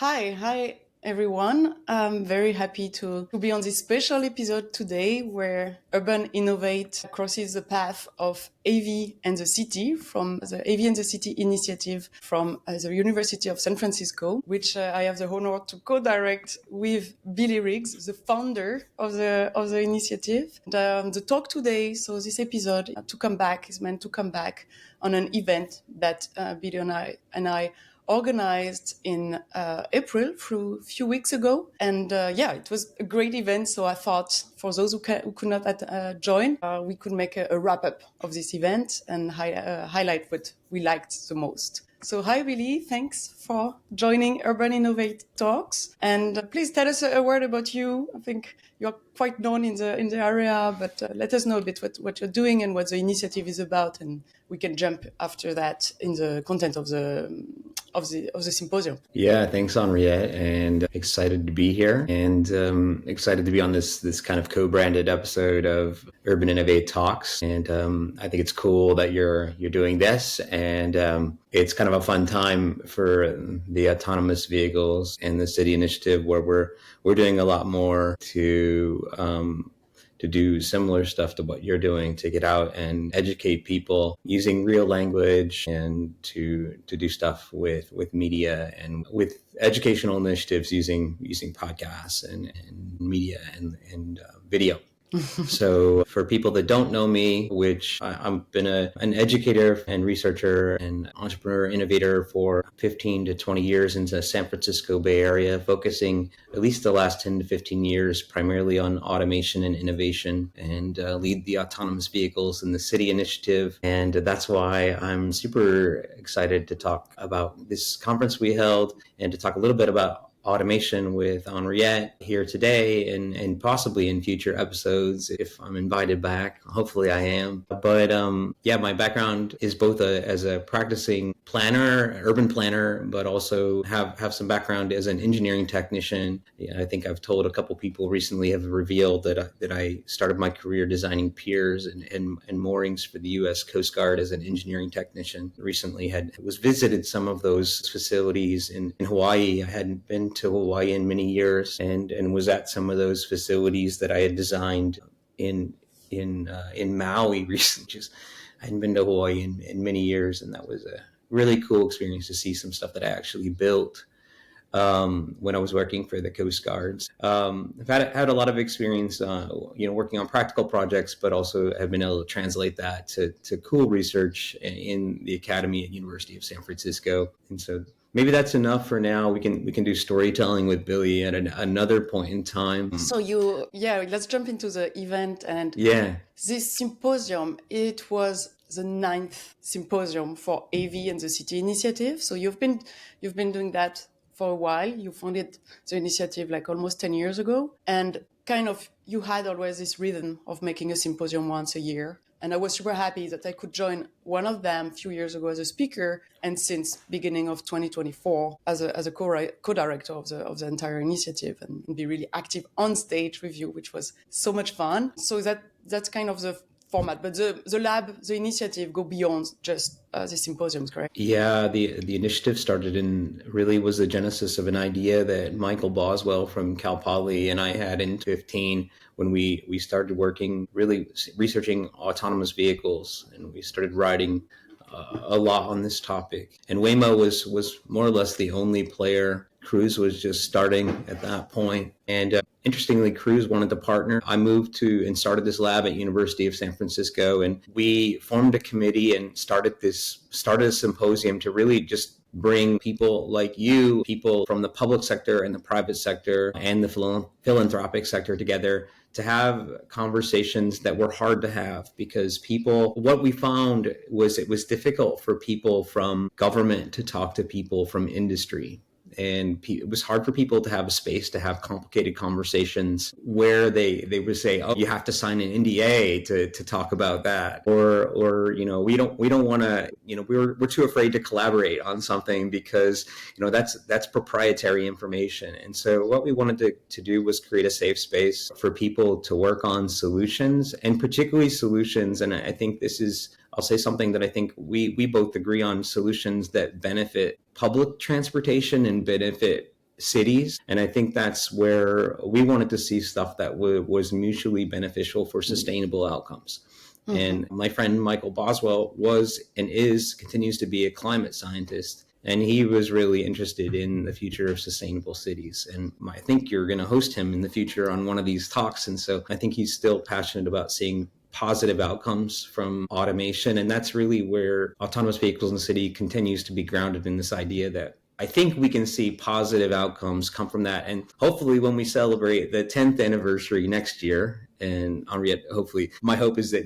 Hi everyone. I'm very happy to be on this special episode today where Urban Innovate crosses the path of AV and the City from the AV and the City initiative from the University of San Francisco, which I have the honor to co-direct with Billy Riggs, the founder of the initiative. And, the talk today, so this episode is meant to come back on an event that Billy and I organized in April, through a few weeks ago. And it was a great event. So I thought for those who could not join, we could make a wrap up of this event and highlight what we liked the most. So hi, Billy. Thanks for joining Urban Innovate Talks. And please tell us a word about you. I think you're quite known in the area, but let us know a bit what you're doing and what the initiative is about, and we can jump after that in the content of the symposium. Yeah, thanks, Henriette, and excited to be here, and excited to be on this kind of co-branded episode of Urban Innovate Talks. And I think it's cool that you're doing this, and it's kind of a fun time for the autonomous vehicles and the city initiative, where we're doing a lot more to do similar stuff to what you're doing, to get out and educate people using real language, and to do stuff with media and with educational initiatives using podcasts and media and video. So for people that don't know me, which I've been an educator and researcher and entrepreneur innovator for 15 to 20 years in the San Francisco Bay Area, focusing at least the last 10 to 15 years primarily on automation and innovation, and lead the autonomous vehicles in the city initiative. And that's why I'm super excited to talk about this conference we held, and to talk a little bit about automation with Henriette here today, and possibly in future episodes if I'm invited back. Hopefully I am. But my background is both as a practicing planner, urban planner, but also have some background as an engineering technician. I think I've told a couple people recently, have revealed that I started my career designing piers and moorings for the U.S. Coast Guard as an engineering technician. Recently was visited some of those facilities in Hawaii. I hadn't been to Hawaii in many years, and was at some of those facilities that I had designed in Maui recently. I hadn't been to Hawaii in many years, and that was a really cool experience to see some stuff that I actually built when I was working for the Coast Guards. I've had a lot of experience, working on practical projects, but also have been able to translate that to cool research in the academy at University of San Francisco. And so maybe that's enough for now. We can do storytelling with Billy at another point in time. So let's jump into the event. And this symposium, it was the 9th symposium for AV and the City initiative. So you've been doing that for a while. You founded the initiative like almost 10 years ago, and kind of you had always this rhythm of making a symposium once a year. And I was super happy that I could join one of them a few years ago as a speaker, and since beginning of 2024 as a co-director of the entire initiative, and be really active on stage with you, which was so much fun. So that's kind of the format, but the lab, the initiative go beyond just the symposiums, correct? Yeah, the initiative started really was the genesis of an idea that Michael Boswell from Cal Poly and I had in 2015, when we started working, really researching autonomous vehicles, and we started writing a lot on this topic. And Waymo was more or less the only player. Cruise was just starting at that point. And interestingly, Cruise wanted to partner. I moved to and started this lab at University of San Francisco, and we formed a committee and started a symposium to really just bring people like you, people from the public sector and the private sector and the philanthropic sector together, to have conversations that were hard to have, because what we found was it was difficult for people from government to talk to people from industry. And it was hard for people to have a space to have complicated conversations where they would say, oh, you have to sign an NDA to talk about that. Or we don't want to, we're too afraid to collaborate on something because, that's proprietary information. And so what we wanted to do was create a safe space for people to work on solutions, and particularly solutions. And I think I'll say something that I think we both agree on: solutions that benefit public transportation and benefit cities. And I think that's where we wanted to see stuff that was mutually beneficial for sustainable outcomes. Mm-hmm. And my friend Michael Boswell continues to be a climate scientist. And he was really interested in the future of sustainable cities. And I think you're going to host him in the future on one of these talks. And so I think he's still passionate about seeing positive outcomes from automation. And that's really where autonomous vehicles in the city continues to be grounded in this idea that I think we can see positive outcomes come from that. And hopefully when we celebrate the 10th anniversary next year, and Henriette, hopefully my hope is that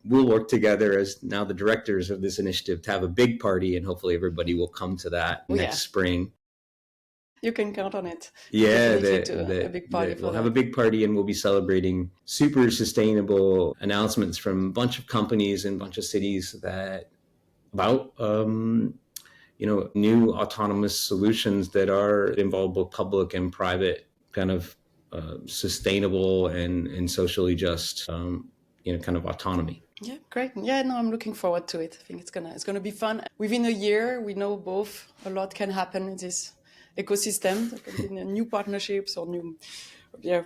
we'll work together as now the directors of this initiative to have a big party, and hopefully everybody will come to that next spring. You can count on it. Yeah, a big party. We'll have a big party, and we'll be celebrating super sustainable announcements from a bunch of companies and a bunch of cities about new autonomous solutions that involve both public and private kind of sustainable and socially just kind of autonomy. Yeah, great. Yeah, no, I'm looking forward to it. I think it's gonna be fun. Within a year, we know both a lot can happen in this ecosystem. There can be new partnerships or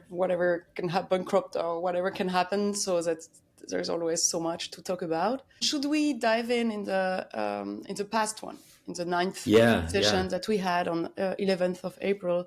whatever can happen, bankrupt or whatever can happen. So that there's always so much to talk about. Should we dive in the past one, in the 9th session that we had on 11th of April?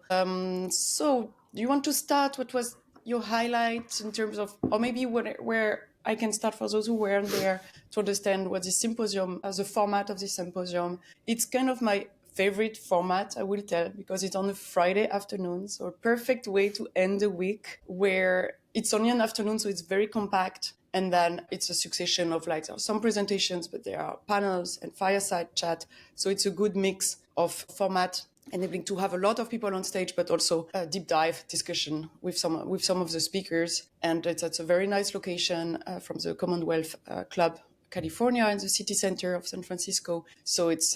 So do you want to start? What was your highlight in terms of, or maybe where I can start for those who weren't there to understand what this symposium, as the format of this symposium. It's kind of my favorite format, I will tell, because it's on a Friday afternoon. So a perfect way to end the week, where it's only an afternoon, so it's very compact. And then it's a succession of some presentations, but there are panels and fireside chat. So it's a good mix of format, enabling to have a lot of people on stage, but also a deep dive discussion with some of the speakers. And it's at a very nice location from the Commonwealth Club, California, in the city center of San Francisco. So it's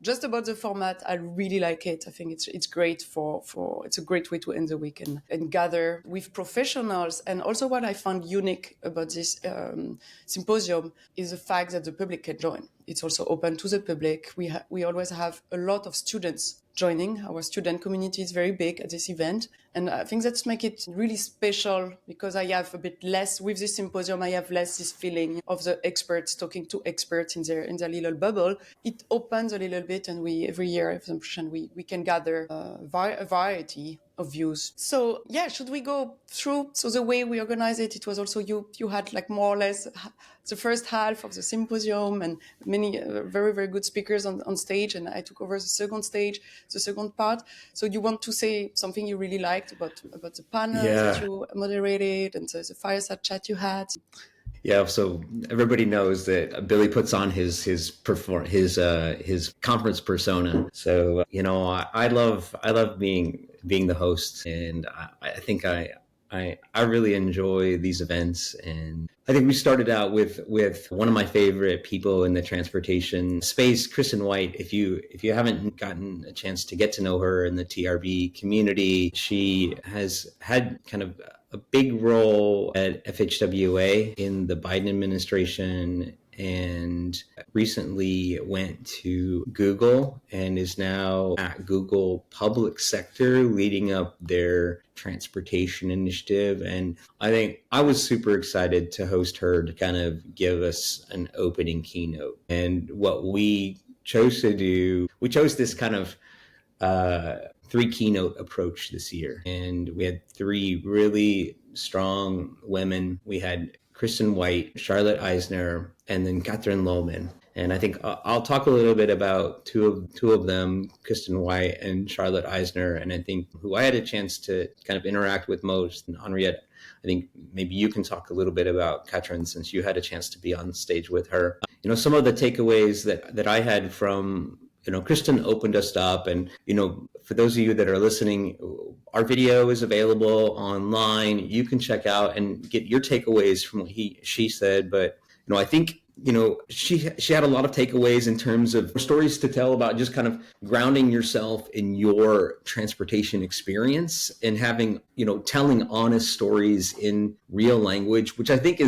just about the format. I really like it. I think it's great it's a great way to end the week and gather with professionals. And also what I found unique about this symposium is the fact that the public can join. It's also open to the public. We always have a lot of students joining. Our student community is very big at this event. And I think that's make it really special, because I have a bit less with this symposium. I have less this feeling of the experts talking to experts in their little bubble. It opens a little bit, and every year I have the impression we can gather a variety of views. So should we go through? So the way we organize it was also you had more or less the first half of the symposium and many very, very good speakers on stage, and I took over the second part. So you want to say something you really liked about the panel that you moderated and the fireside chat you had? Yeah, so everybody knows that Billy puts on his conference persona. So I love being the host, and I think I really enjoy these events. And I think we started out with one of my favorite people in the transportation space, Kristen White. If you haven't gotten a chance to get to know her in the TRB community, she has had kind of a big role at FHWA in the Biden administration, and recently went to Google and is now at Google Public Sector, leading up their transportation initiative. And I think I was super excited to host her to kind of give us an opening keynote. And what we chose to do, we chose this kind of 3 keynote approach this year. And we had 3 really strong women. We had Kristen White, Charlotte Eisner, and then Catherine Lohman. And I think I'll talk a little bit about two of them, Kristen White and Charlotte Eisner. And I think who I had a chance to kind of interact with most, and Henriette, I think maybe you can talk a little bit about Catherine, since you had a chance to be on stage with her. Some of the takeaways that I had from, Kristen opened us up, and, for those of you that are listening, our video is available online. You can check out and get your takeaways from what she said. But, I think, she had a lot of takeaways in terms of stories to tell about just kind of grounding yourself in your transportation experience and having, telling honest stories in real language, which I think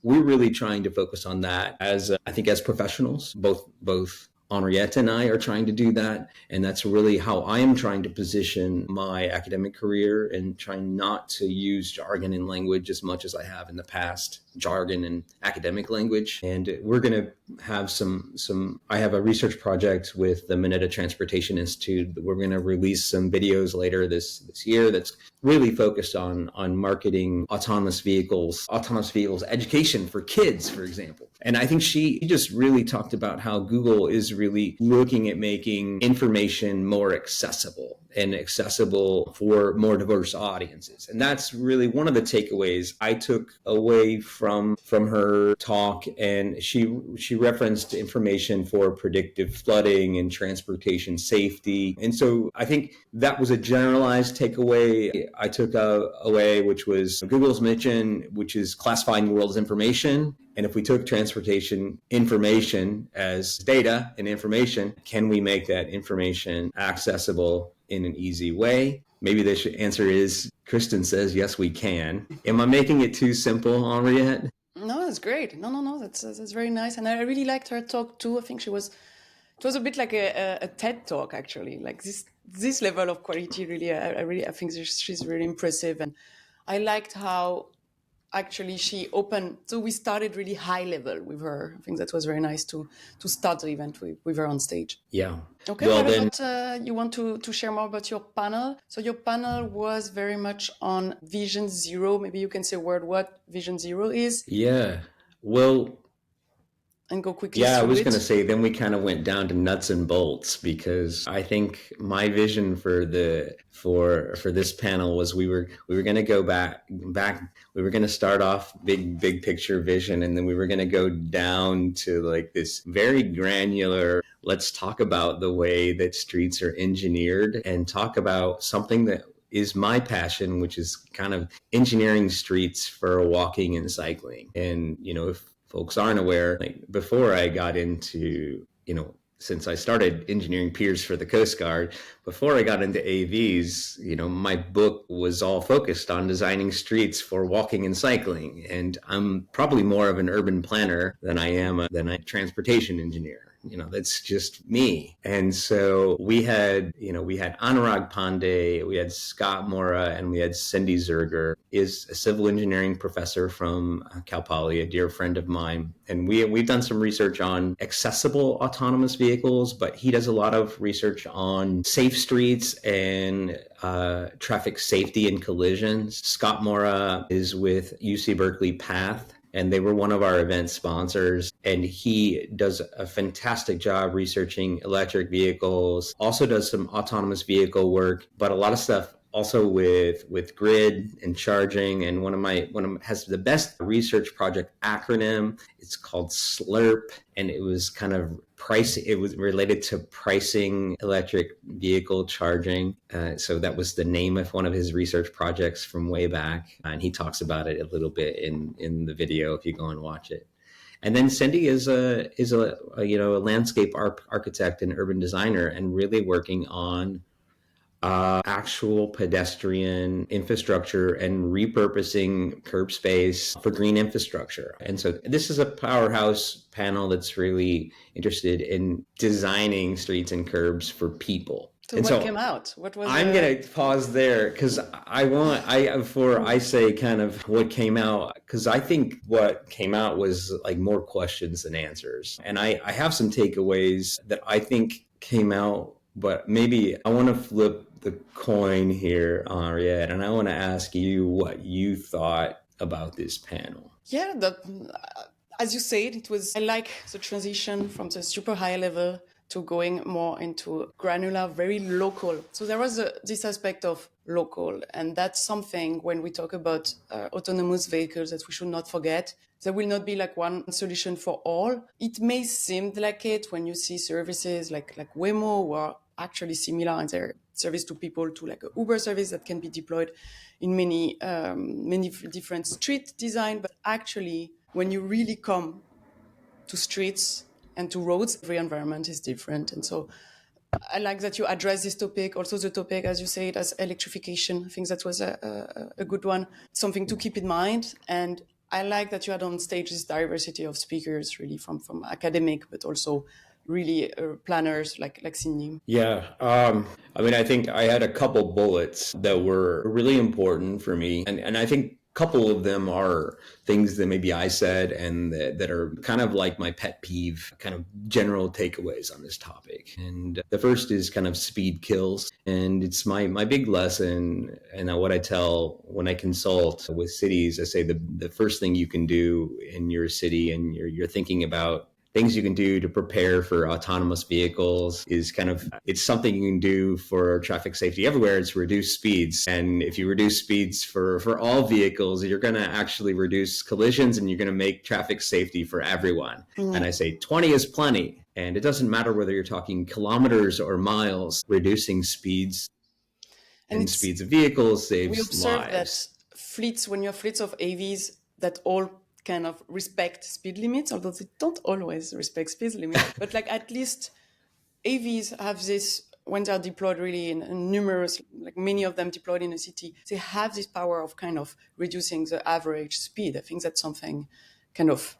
we're really trying to focus on that as professionals, both Henriette and I are trying to do that. And that's really how I am trying to position my academic career, and trying not to use jargon and language as much as I have in the past, jargon and academic language. And we're going to have I have a research project with the Mineta Transportation Institute. We're going to release some videos later this year that's really focused on marketing autonomous vehicles education for kids, for example. And I think she just really talked about how Google is really looking at making information more accessible for more diverse audiences. And that's really one of the takeaways I took away from her talk. And she referenced information for predictive flooding and transportation safety. And so I think that was a generalized takeaway I took away, which was Google's mission, which is classifying the world as information. And if we took transportation information as data and information, can we make that information accessible in an easy way? Maybe the answer is, Kristen says, yes, we can. Am I making it too simple, Henriette? No, that's great. No, that's very nice. And I really liked her talk too. I think it was a bit like a TED talk, actually. Like this level of quality, really, I think she's really impressive. And I liked how actually she opened. So we started really high level with her. I think that was very nice to start the event with her on stage. Yeah. Okay, well, about you want to share more about your panel? So your panel was very much on Vision Zero. Maybe you can say a word what Vision Zero is. Yeah. Well, and go quickly. Yeah, I was going to say, then we kind of went down to nuts and bolts, because I think my vision for this panel was we were going to go back. We were going to start off big picture vision, and then we were going to go down to like this very granular. Let's talk about the way that streets are engineered, and talk about something that is my passion, which is kind of engineering streets for walking and cycling. And, if folks aren't aware, like before I got into, since I started engineering piers for the Coast Guard, before I got into AVs, my book was all focused on designing streets for walking and cycling. And I'm probably more of an urban planner than I am a transportation engineer. That's just me. And so we had Anurag Pandey, we had Scott Mora, and we had Cindy Zerger, is a civil engineering professor from Cal Poly, a dear friend of mine. And we've done some research on accessible autonomous vehicles, but he does a lot of research on safe streets and traffic safety and collisions. Scott Mora is with UC Berkeley PATH, and they were one of our event sponsors. And he does a fantastic job researching electric vehicles, also does some autonomous vehicle work, but a lot of stuff also with grid and charging. And one of has the best research project acronym. It's called SLURP, and it was kind of it was related to pricing electric vehicle charging. So that was the name of one of his research projects from way back. And he talks about it a little bit in the video if you go and watch it. And then Cindy is a landscape architect and urban designer, and really working on actual pedestrian infrastructure and repurposing curb space for green infrastructure. And so this is a powerhouse panel that's really interested in designing streets and curbs for people. So what came out? What was? I'm going to pause there, because I say kind of what came out, because I think what came out was like more questions than answers. And I have some takeaways that I think came out, but maybe I want to flip the coin here, Henriette, and I want to ask you what you thought about this panel. Yeah, as you said, I like the transition from the super high level to going more into granular, very local. So there was this aspect of local, and that's something when we talk about autonomous vehicles that we should not forget. There will not be like one solution for all. It may seem like it when you see services like Waymo, who are actually similar in their service to people, to like a Uber service that can be deployed in many different street design. But actually, when you really come to streets and to roads, every environment is different. And so I like that you address this topic. Also the topic, as you said, as electrification. I think that was a good one, something to keep in mind. And I like that you had on stage this diversity of speakers, really from academic, but also really planners like Cindy? Yeah. I mean, I think I had a couple bullets that were really important for me. And I think a couple of them are things that maybe I said and that are kind of like my pet peeve, kind of general takeaways on this topic. And the first is kind of speed kills. And it's my big lesson. And what I tell when I consult with cities, I say the first thing you can do in your city and you're thinking about things you can do to prepare for autonomous vehicles is kind of, it's something you can do for traffic safety everywhere. It's reduce speeds. And if you reduce speeds for all vehicles, you're going to actually reduce collisions and you're going to make traffic safety for everyone. And I say 20 is plenty. And it doesn't matter whether you're talking kilometers or miles, reducing speeds and speeds of vehicles we saves observe lives. that when you have fleets of AVs that all kind of respect speed limits, although they don't always respect speed limits, but like at least AVs have this, when they're deployed really in numerous, like many of them deployed in a city, they have this power of kind of reducing the average speed. I think that's something kind of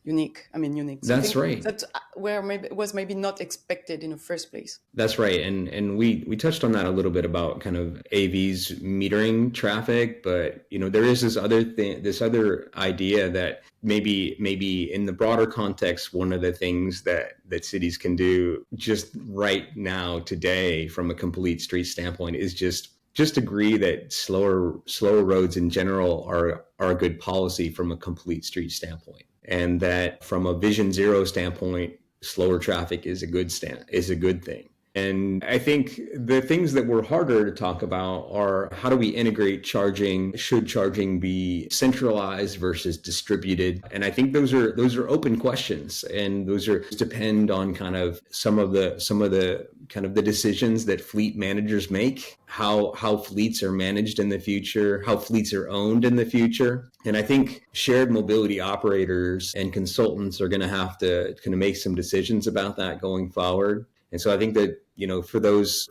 unique. I mean, unique. That's Something right. that where maybe was maybe not expected in the first place. That's right. And we touched on that a little bit about kind of AVs metering traffic, but there is this other thing, this other idea that maybe in the broader context, one of the things that cities can do just right now today from a complete street standpoint is just agree that slower roads in general are a good policy from a complete street standpoint. And that from a vision zero standpoint, slower traffic is a good thing. And I think the things that were harder to talk about are how do we integrate charging? Should charging be centralized versus distributed? And I think those are open questions, and those depend on kind of some of the kind of the decisions that fleet managers make, how fleets are managed in the future, how fleets are owned in the future. And I think shared mobility operators and consultants are going to have to kind of make some decisions about that going forward. And so I think that,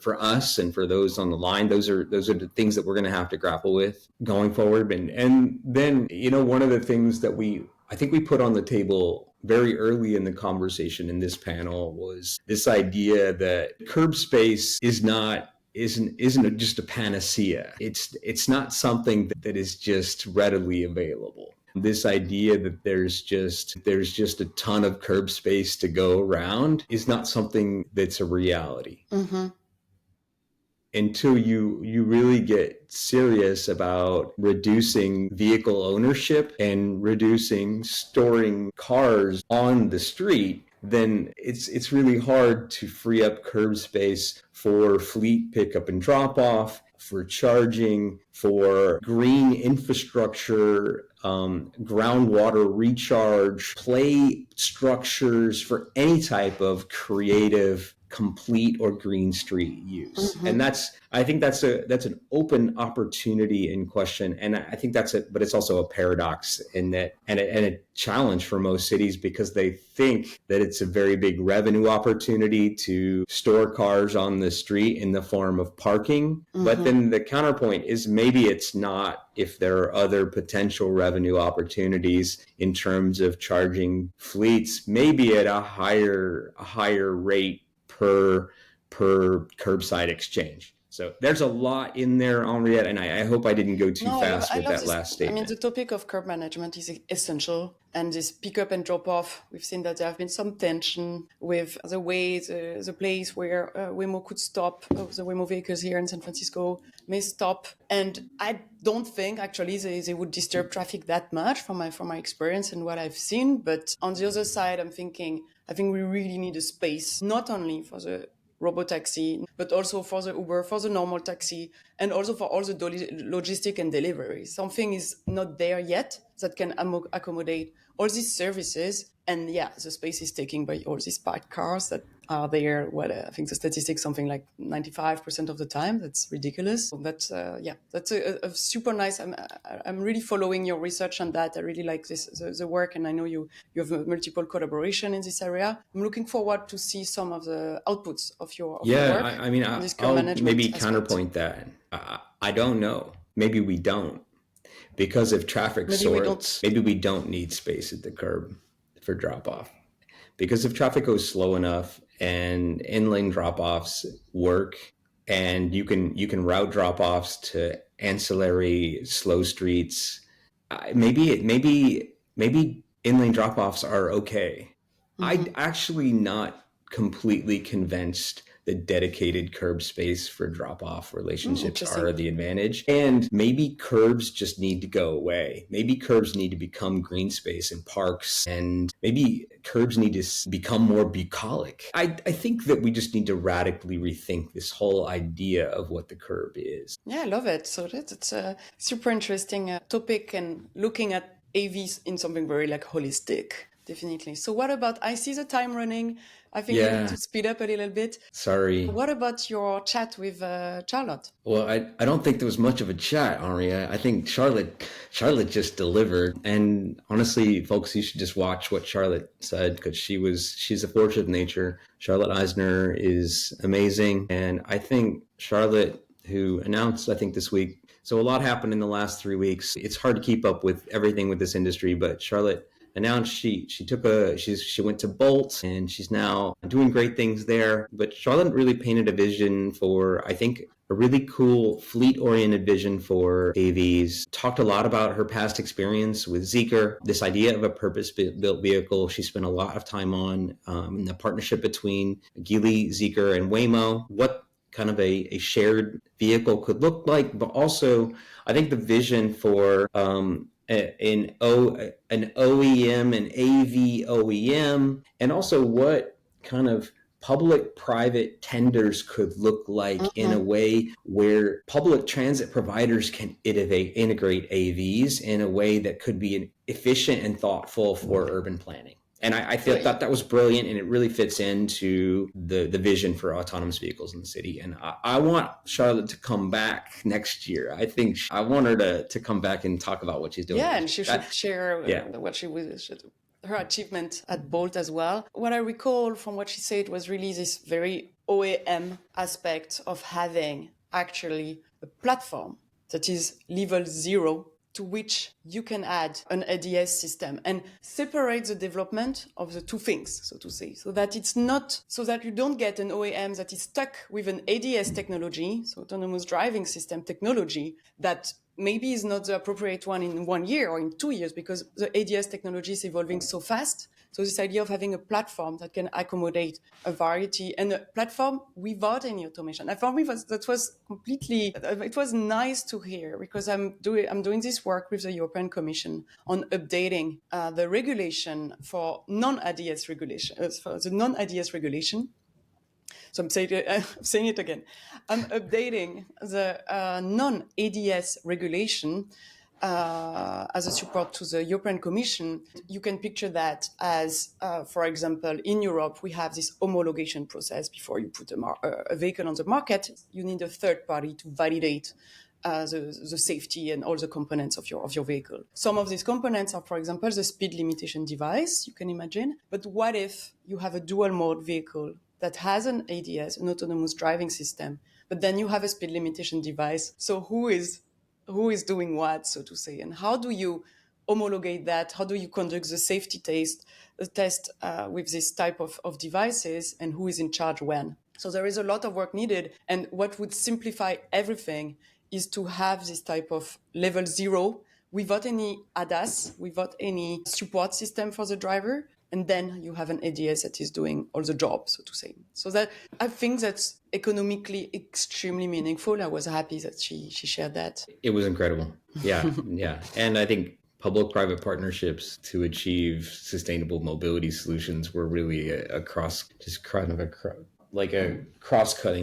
for us and for those on the line, those are the things that we're going to have to grapple with going forward. And then, one of the things that I think we put on the table very early in the conversation in this panel was this idea that curb space isn't just a panacea. It's not something that is just readily available. This idea that there's just a ton of curb space to go around is not something that's a reality. Mm-hmm. Until you really get serious about reducing vehicle ownership and reducing storing cars on the street, then it's really hard to free up curb space for fleet pickup and drop off, for charging, for green infrastructure, groundwater recharge, play structures, for any type of creative, complete or green street use. Mm-hmm. And I think that's an open opportunity in question. And I think but it's also a paradox in that, and a challenge for most cities, because they think that it's a very big revenue opportunity to store cars on the street in the form of parking. Mm-hmm. But then the counterpoint is maybe it's not, if there are other potential revenue opportunities in terms of charging fleets, maybe at a higher rate per curbside exchange. So there's a lot in there, Henriette, and I hope I didn't go too fast with that last statement. I mean, the topic of curb management is essential. And this pick up and drop off, we've seen that there have been some tension with the way the place where Waymo could stop, the Waymo vehicles here in San Francisco may stop. And I don't think actually they would disturb traffic that much from my experience and what I've seen. But on the other side, I think we really need a space, not only for the robotaxi, but also for the Uber, for the normal taxi, and also for all the logistic and delivery. Something is not there yet that can accommodate all these services. And yeah, the space is taken by all these parked cars that are there. I think the statistics something like 95% of the time. That's ridiculous. So that's a super nice. I'm really following your research on that. I really like the work, and I know you have multiple collaboration in this area. I'm looking forward to see some of the outputs of your work. I mean, I'll maybe counterpoint that. I don't know. Maybe we don't. Because if traffic sorts, maybe we don't need space at the curb for drop off. because if traffic goes slow enough and in-lane drop-offs work, and you can route drop-offs to ancillary slow streets, maybe in-lane drop-offs are okay. I'm Mhm. actually not completely convinced that dedicated curb space for drop-off relationships are Interesting. the advantage. And maybe curbs just need to go away. Maybe curbs need to become green space in parks, and maybe curbs need to become more bucolic. I think that we just need to radically rethink this whole idea of what the curb is. Yeah, I love it. So it's a super interesting topic and looking at AVs in something very like holistic, definitely. So what about, I see the time running. I think we need Yeah, to speed up a little bit. sorry. What about your chat with Charlotte? Well, I don't think there was much of a chat, Henri. I think Charlotte just delivered. And honestly, folks, you should just watch what Charlotte said, because she's a force of nature. Charlotte Eisner is amazing. And I think Charlotte, who announced, I think this week, so a lot happened in the last 3 weeks. It's hard to keep up with everything with this industry, but Charlotte announced she went to Bolt, and she's now doing great things there. But Charlotte really painted a vision for, I think, a really cool fleet-oriented vision for AVs. Talked a lot about her past experience with Zeekr, this idea of a purpose-built vehicle she spent a lot of time on, the partnership between Geely, Zeekr, and Waymo, what kind of a shared vehicle could look like, but also I think the vision for an OEM, an AV OEM, and also what kind of public-private tenders could look like in a Mhm. way where public transit providers can integrate AVs in a way that could be efficient and thoughtful for urban planning. And I So, thought that was brilliant, and it really fits into the vision for autonomous vehicles in the city. And I want Charlotte to come back next year. I want her to come back and talk about what she's doing yeah, and next she year. should share Yeah. what her achievement at Bolt as well. What I recall from what she said was really this very OEM aspect of having actually a platform that is level zero to which you can add an ADS system and separate the development of the two things, so to say, so that it's not, so that you don't get an OEM that is stuck with an ADS technology, so autonomous driving system technology, that maybe is not the appropriate one in 1 year or in 2 years, because the ADS technology is evolving so fast. So this idea of having a platform that can accommodate a variety, and a platform without any automation, for me that was completely, it was nice to hear, because I'm doing this work with the European Commission on updating the regulation for non-ADS regulation, for the non-ADS regulation. So I'm saying it again. I'm updating the non-ADS regulation as a support to the European Commission. You can picture that as, for example, in Europe, we have this homologation process before you put a vehicle on the market. You need a third party to validate the safety and all the components of your vehicle. Some of these components are, for example, the speed limitation device, you can imagine. But what if you have a dual mode vehicle that has an ADS, an autonomous driving system, but then you have a speed limitation device? So who is doing what, so to say, and how do you homologate that? How do you conduct the safety test with this type of devices, and who is in charge when? So there is a lot of work needed. And what would simplify everything is to have this type of level zero without any ADAS, without any support system for the driver. And then you have an ADS that is doing all the job, so to say. So that, I think that's economically extremely meaningful. I was happy that she shared that. It was incredible. Yeah, yeah. And I think public-private partnerships to achieve sustainable mobility solutions were really a cross-cutting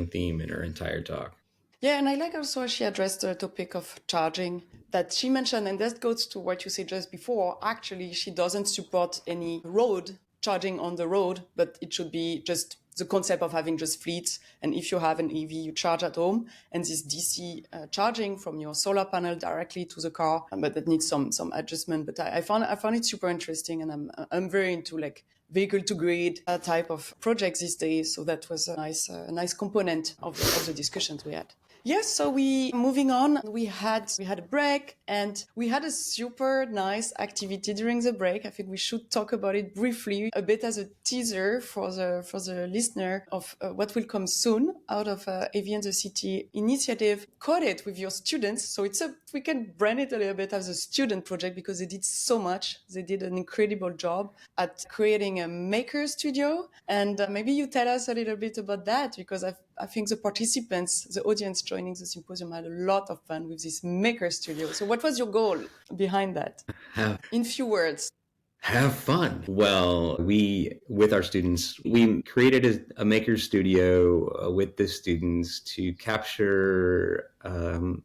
theme in her entire talk. Yeah, and I like also how she addressed the topic of charging that she mentioned, and that goes to what you said just before. Actually, she doesn't support any road charging on the road, but it should be just the concept of having just fleets. And if you have an EV, you charge at home, and this DC charging from your solar panel directly to the car, but that needs some adjustment. But I found it super interesting, and I'm very into like vehicle to grid type of projects these days. So that was a nice component of the discussions we had. Yes, so we moving on. We had a break and we had a super nice activity during the break. I think we should talk about it briefly, a bit as a teaser for the listener of what will come soon out of AV and the City initiative. Code it with your students, so we can brand it a little bit as a student project because they did so much. They did an incredible job at creating a maker studio, and maybe you tell us a little bit about that because I think the participants, the audience joining the symposium had a lot of fun with this maker studio. So what was your goal behind that? In few words. Have fun. Well, with our students, we created a maker studio with the students to capture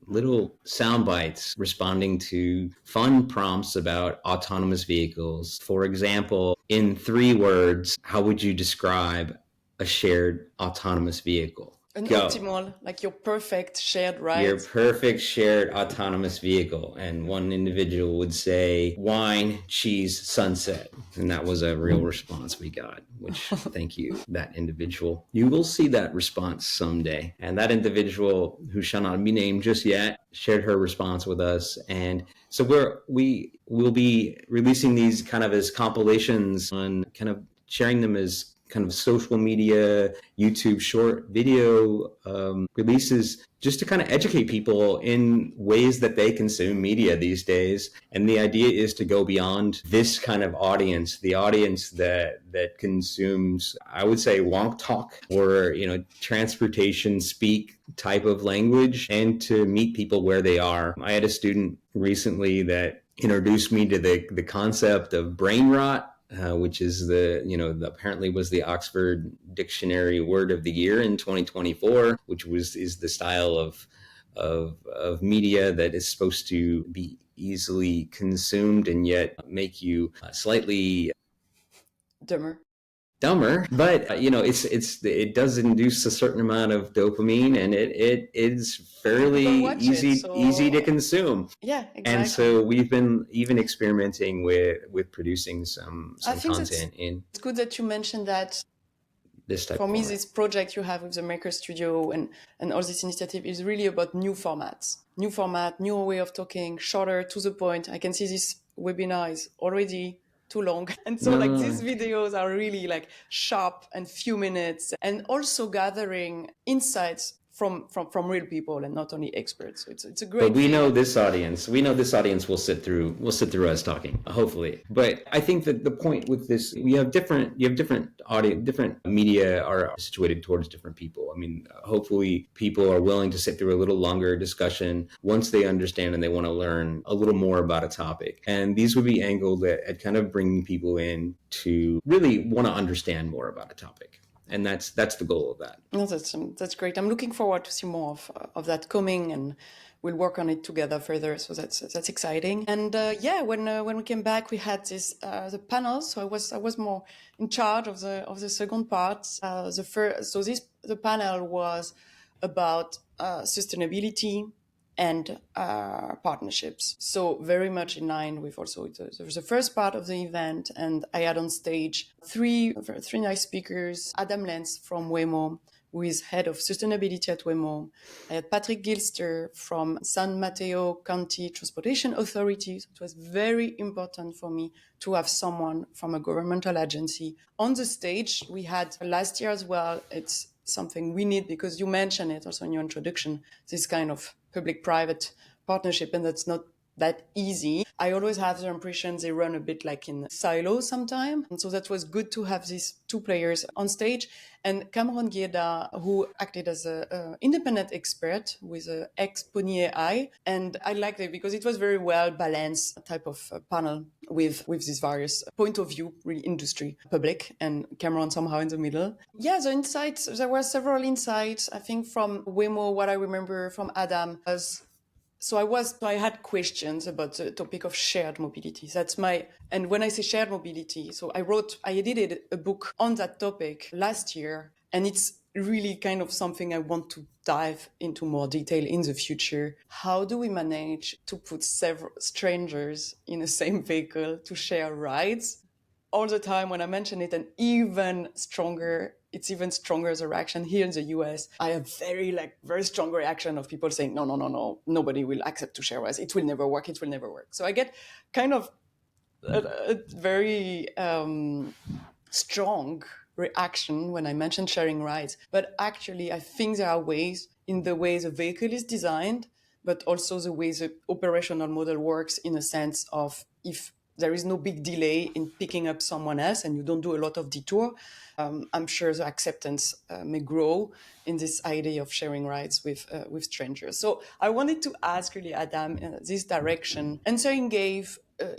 little sound bites responding to fun prompts about autonomous vehicles. For example, in 3 words, how would you describe a shared autonomous vehicle? An Go. optimal, like your perfect shared ride. Your perfect shared autonomous vehicle. And one individual would say, wine, cheese, sunset. And that was a real response we got, which thank you, that individual. You will see that response someday. And that individual, who shall not be named just yet, shared her response with us. And so we will be releasing these kind of as compilations on kind of sharing them as kind of social media, YouTube short video releases just to kind of educate people in ways that they consume media these days. And the idea is to go beyond this kind of audience, the audience that consumes, I would say, wonk talk or, transportation speak type of language, and to meet people where they are. I had a student recently that introduced me to the concept of brain rot, which is apparently was the Oxford Dictionary Word of the Year in 2024, which is the style of media that is supposed to be easily consumed and yet make you slightly dumber, but it does induce a certain amount of dopamine, and it is fairly easy to consume. Yeah, exactly. And so we've been even experimenting with producing some content in. It's good that you mentioned that. This type for me, this project you have with the Maker Studio and all this initiative is really about new formats, new way of talking, shorter, to the point. I can see this webinar is already too long. And so these videos are really like sharp and few minutes, and also gathering insights from real people and not only experts. So it's a great But we know this audience will sit through us talking, hopefully. But I think that the point with this, you have different audience, different media are situated towards different people. I mean, hopefully people are willing to sit through a little longer discussion once they understand and they want to learn a little more about a topic. And these would be angled at kind of bringing people in to really want to understand more about a topic. And that's the goal of that. No, that's great. I'm looking forward to see more of that coming, and we'll work on it together further. So that's exciting. And when we came back, we had this the panel. So I was more in charge of the second part. The panel was about sustainability and partnerships. So very much in line with also the first part of the event. And I had on stage three nice speakers: Adam Lenz from Waymo, who is head of sustainability at Waymo. I had Patrick Gilster from San Mateo County Transportation Authority. So it was very important for me to have someone from a governmental agency on the stage. We had last year as well. It's something we need because you mentioned it also in your introduction, this kind of public-private partnership, and that's not that easy. I always have the impression they run a bit like in silos sometimes. And so that was good to have these two players on stage. And Cameron Gieda, who acted as an independent expert with an ex-Pony AI. And I liked it because it was very well balanced type of panel with these various point of view, really industry, public, and Cameron somehow in the middle. Yeah, the insights, there were several insights. I think from Waymo, what I remember from Adam was, I had questions about the topic of shared mobility. And when I say shared mobility, so I edited a book on that topic last year, and it's really kind of something I want to dive into more detail in the future. How do we manage to put several strangers in the same vehicle to share rides? all the time when I mention it, and it's even stronger as a reaction here in the US. I have very strong reaction of people saying, no, nobody will accept to share rights. It will never work. It will never work. So I get kind of a very strong reaction when I mention sharing rights. But actually, I think there are ways in the way the vehicle is designed, but also the way the operational model works, in a sense of, if there is no big delay in picking up someone else and you don't do a lot of detour, I'm sure the acceptance may grow in this idea of sharing rights with strangers. So I wanted to ask really Adam this direction. Answering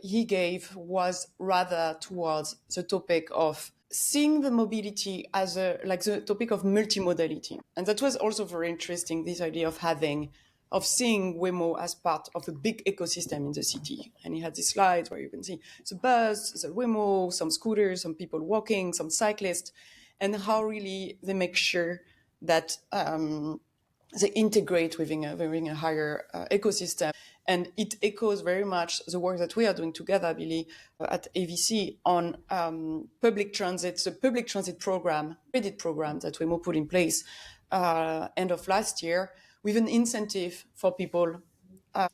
he gave was rather towards the topic of seeing the mobility as the topic of multimodality. And that was also very interesting, this idea of seeing Waymo as part of a big ecosystem in the city. And he had these slides where you can see the bus, the Waymo, some scooters, some people walking, some cyclists, and how really they make sure that they integrate within a higher ecosystem. And it echoes very much the work that we are doing together, Billy, at AVC on public transit, the public transit program, credit program that Waymo put in place end of last year, with an incentive for people,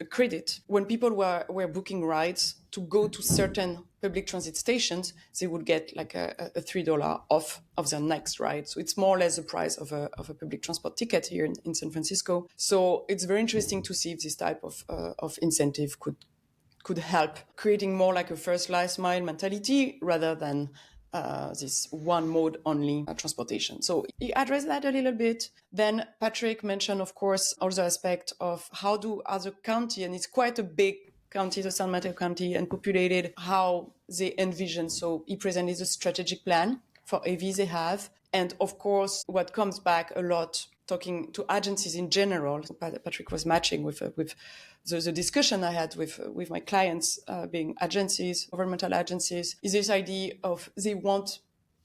credit. When people were booking rides to go to certain public transit stations, they would get like a $3 off of their next ride. So it's more or less the price of a public transport ticket here in San Francisco. So it's very interesting to see if this type of incentive could help creating more like a first last mile mentality rather than this one mode only transportation. So he addressed that a little bit. Then Patrick mentioned, of course, also aspect of how do other county, and it's quite a big county, the San Mateo County, and populated, how they envision. So he presented a strategic plan for AVs they have. And of course, what comes back a lot, talking to agencies in general, Patrick was matching with the discussion I had with my clients, being agencies, governmental agencies, is this idea of they want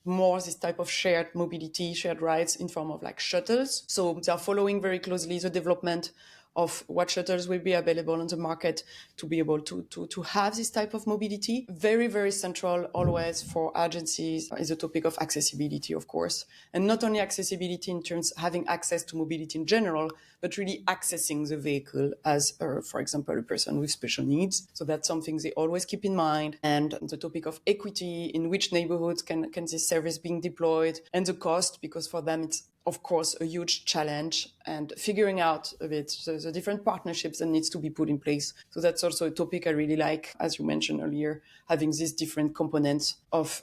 more this type of shared mobility, shared rides in form of like shuttles. So they are following very closely the development of what shuttles will be available on the market to be able to have this type of mobility. Very, very central always for agencies is the topic of accessibility, of course. And not only accessibility in terms of having access to mobility in general, but really accessing the vehicle as, for example, a person with special needs. So that's something they always keep in mind. And the topic of equity, in which neighborhoods can this service being deployed, and the cost, because for them it's of course a huge challenge, and figuring out a bit the different partnerships that needs to be put in place. So that's also a topic I really like, as you mentioned earlier, having these different components of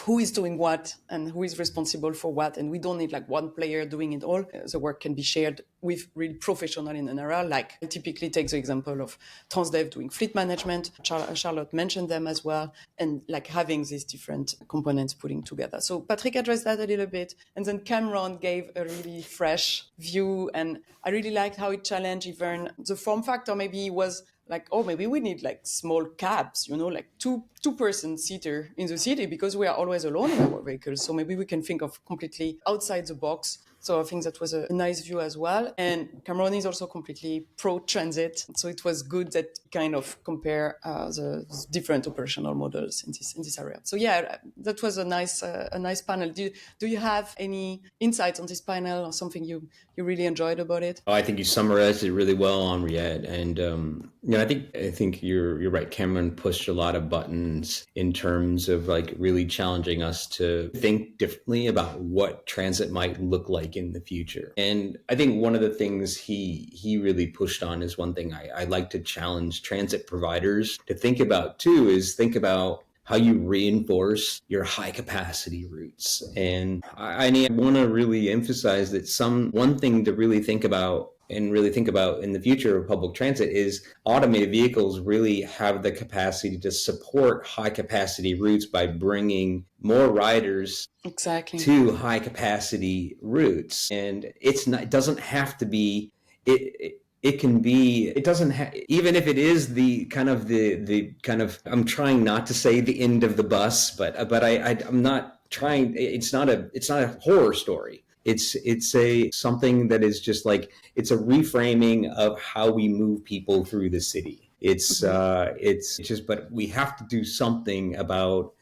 who is doing what and who is responsible for what. And we don't need like one player doing it all. The work can be shared with really professional in an area. Like I typically take the example of Transdev doing fleet management. Charlotte mentioned them as well. And like having these different components putting together. So Patrick addressed that a little bit. And then Cameron gave a really fresh view. And I really liked how it challenged even the form factor. Maybe was like, oh, maybe we need like small cabs, like two-person seater in the city, because we are always alone in our vehicles. So maybe we can think of completely outside the box. So I think that was a nice view as well. And Cameron is also completely pro-transit. So it was good that kind of compare the different operational models in this area. So yeah, that was a nice panel. Do you have any insights on this panel or something you really enjoyed about it? Oh, I think you summarized it really well, Henriette. And I think you're right. Cameron pushed a lot of buttons in terms of like really challenging us to think differently about what transit might look like in the future. And I think one of the things he really pushed on is one thing I like to challenge transit providers to think about too, is think about how you reinforce your high capacity routes. And I want to really emphasize that one thing to really think about in the future of public transit is automated vehicles really have the capacity to support high capacity routes by bringing more riders exactly to high capacity routes. And it doesn't have to be, it can be, it doesn't have, even if it is the kind of, I'm trying not to say the end of the bus, but I'm not trying, it's not a horror story. It's something that is just like, it's a reframing of how we move people through the city. It's just, but we have to do something about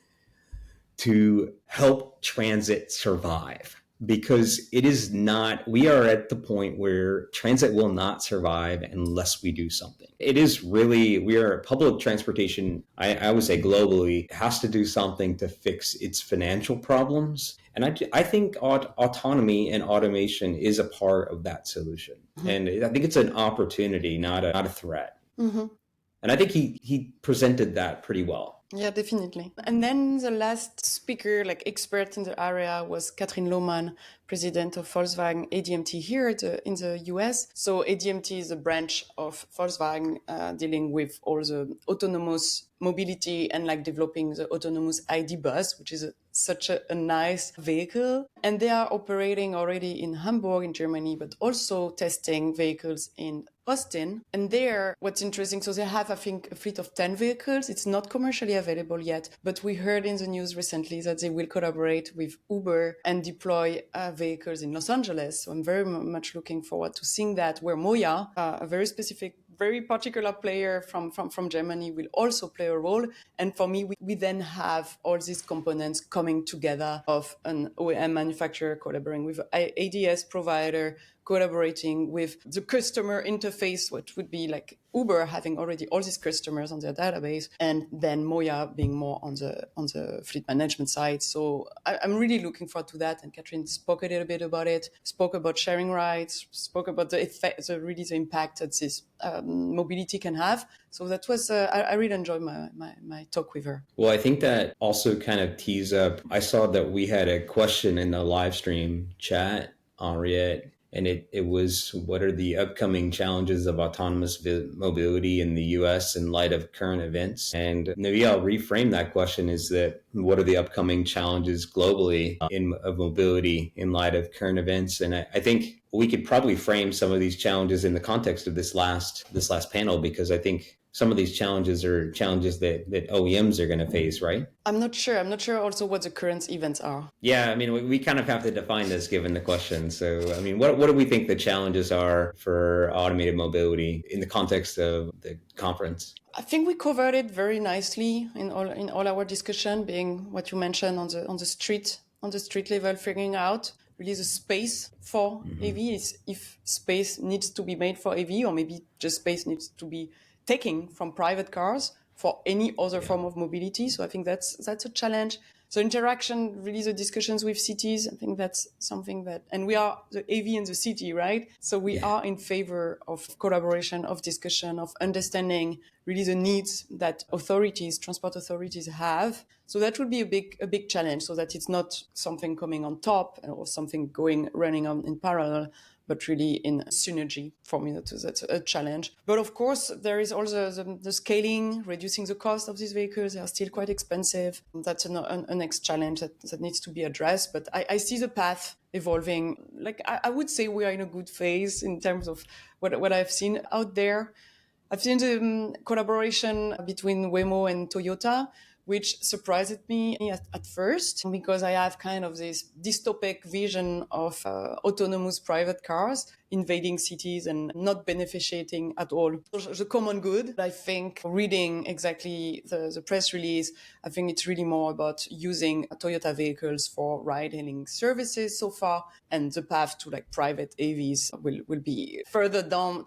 to help transit survive, because it is not, we are at the point where transit will not survive unless we do something. It is really, we are public transportation, I would say globally, has to do something to fix its financial problems. And I think autonomy and automation is a part of that solution. And I think it's an opportunity, not a threat. And I think he presented that pretty well. Yeah, definitely. And then the last speaker, like expert in the area, was Katrin Lohmann, president of Volkswagen ADMT here in the US. So ADMT is a branch of Volkswagen dealing with all the autonomous mobility and like developing the autonomous ID bus, which is such a nice vehicle. And they are operating already in Hamburg, in Germany, but also testing vehicles in Austin. And there, what's interesting, so they have, I think, a fleet of 10 vehicles. It's not commercially available yet, but we heard in the news recently that they will collaborate with Uber and deploy vehicles in Los Angeles. So I'm very much looking forward to seeing that, where Moya, a very specific, very particular player from Germany, will also play a role. And for me, we then have all these components coming together of an OEM manufacturer collaborating with an ADS provider, collaborating with the customer interface, which would be like Uber having already all these customers on their database, and then Moya being more on the fleet management side. So I'm really looking forward to that. And Katrin spoke a little bit about it, spoke about sharing rights, spoke about the effect, the impact that this mobility can have. So that was, I really enjoyed my talk with her. Well, I think that also kind of tees up, I saw that we had a question in the live stream chat, Henriette, and it was, what are the upcoming challenges of autonomous mobility in the US in light of current events? And maybe I'll reframe that question, is that what are the upcoming challenges globally of mobility in light of current events? And I think we could probably frame some of these challenges in the context of this last panel, because I think some of these challenges are challenges that OEMs are going to face, right? I'm not sure. I'm not sure also what the current events are. Yeah, I mean, we kind of have to define this given the question. So, I mean, what do we think the challenges are for automated mobility in the context of the conference? I think we covered it very nicely in all our discussion, being what you mentioned on the street level, figuring out really the space for AV, is if space needs to be made for AV, or maybe just space needs to be taking from private cars for any other form of mobility. So I think that's a challenge. So interaction, really the discussions with cities, I think that's something that, and we are the AV in the city, right? So we are in favor of collaboration, of discussion, of understanding really the needs that transport authorities have. So that would be a big challenge, so that it's not something coming on top or something running on in parallel, but really in synergy. For me, that's a challenge. But of course, there is also the scaling, reducing the cost of these vehicles. They are still quite expensive. That's a next challenge that needs to be addressed. But I see the path evolving. Like I would say we are in a good phase in terms of what I've seen out there. I've seen the collaboration between Waymo and Toyota, which surprised me at first, because I have kind of this dystopic vision of autonomous private cars invading cities and not benefiting at all the common good. I think reading exactly the press release, I think it's really more about using Toyota vehicles for ride-hailing services so far, and the path to like private AVs will be further down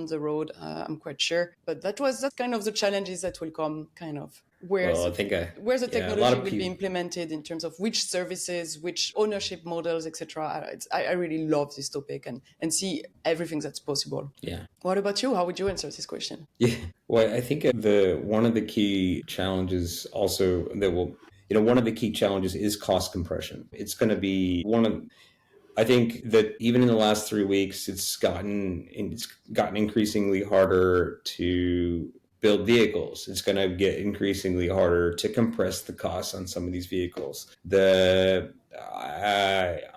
the road, I'm quite sure. But that's kind of the challenges that will come, kind of where the technology will be implemented in terms of which services, which ownership models, etc. I really love this topic and see everything that's possible. Yeah. What about you? How would you answer this question? Yeah. Well, I think one of the key challenges also one of the key challenges is cost compression. It's going to be I think that even in the last 3 weeks, it's gotten increasingly harder to build vehicles. It's going to get increasingly harder to compress the costs on some of these vehicles.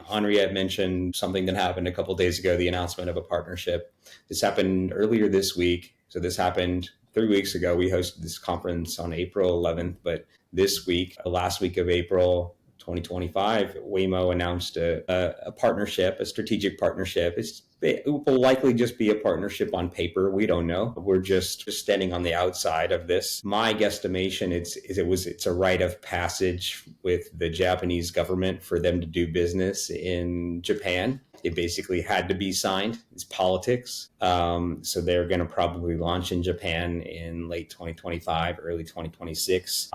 Henriette mentioned something that happened a couple of days ago, the announcement of a partnership. This happened earlier this week. So this happened 3 weeks ago. We hosted this conference on April 11th, but this week, the last week of April 2025, Waymo announced a partnership, a strategic partnership. It will likely just be a partnership on paper. We don't know. We're just standing on the outside of this. My guesstimation it's a rite of passage with the Japanese government for them to do business in Japan. It basically had to be signed. It's politics. So they're going to probably launch in Japan in late 2025, early 2026.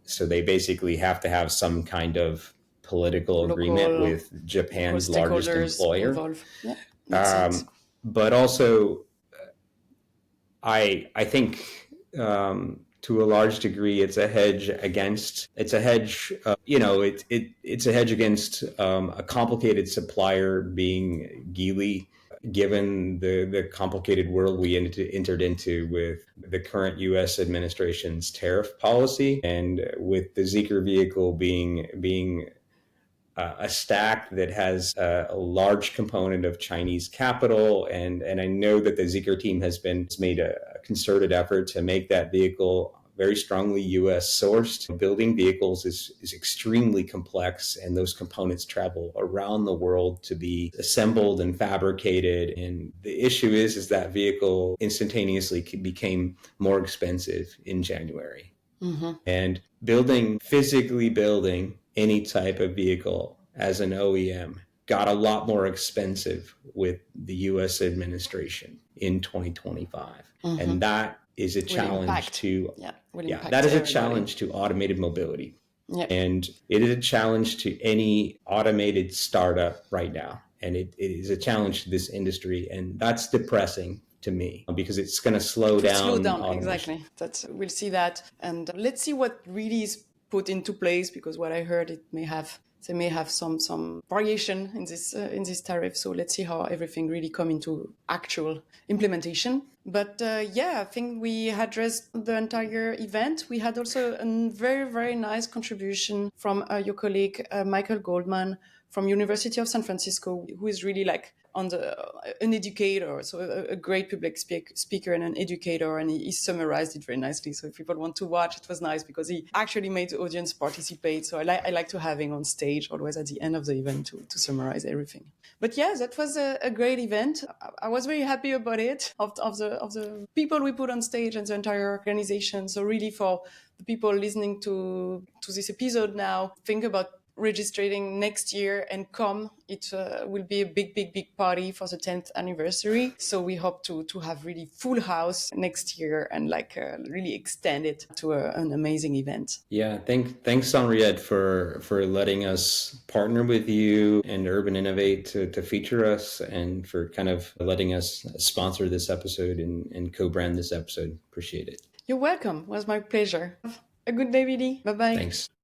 So they basically have to have some kind of political agreement with Local Japan's largest stakeholders employer. involved. Yeah, makes sense. But also, I think to a large degree, it's a hedge against. It's a hedge. It's a hedge against a complicated supplier being Geely, given the complicated world we entered into with the current U.S. administration's tariff policy, and with the Zeekr vehicle being a stack that has a large component of Chinese capital. And I know that the Zeekr team has made a concerted effort to make that vehicle very strongly US sourced. Building vehicles is extremely complex, and those components travel around the world to be assembled and fabricated. And the issue is that vehicle instantaneously became more expensive in January. Mm-hmm. And physically building any type of vehicle as an OEM got a lot more expensive with the US administration in 2025. Mm-hmm. And that is a challenge that is a challenge to automated mobility. Yep. And it is a challenge to any automated startup right now. And it is a challenge to this industry. And that's depressing to me, because it's going to slow down exactly. We'll see that, and let's see what really is put into place, because what I heard, they may have some variation in this tariff. So let's see how everything really come into actual implementation. But I think we addressed the entire event. We had also a very, very nice contribution from your colleague Michael Goldman from University of San Francisco, who is really like an educator, so a great public speaker and an educator, and he summarized it very nicely. So if people want to watch, it was nice because he actually made the audience participate. So I like to have him on stage always at the end of the event to summarize everything. But yeah, that was a great event. I was very happy about it, of the people we put on stage and the entire organization. So really, for the people listening to this episode now, think about registering next year and come. It will be a big party for the 10th anniversary. So we hope to have really full house next year and really extend it to an amazing event. Yeah, thanks Henriette for letting us partner with you and Urban Innovate to feature us, and for kind of letting us sponsor this episode and co-brand this episode. Appreciate it. You're welcome. It was my pleasure. Have a good day, Vidi. Bye-bye. Thanks.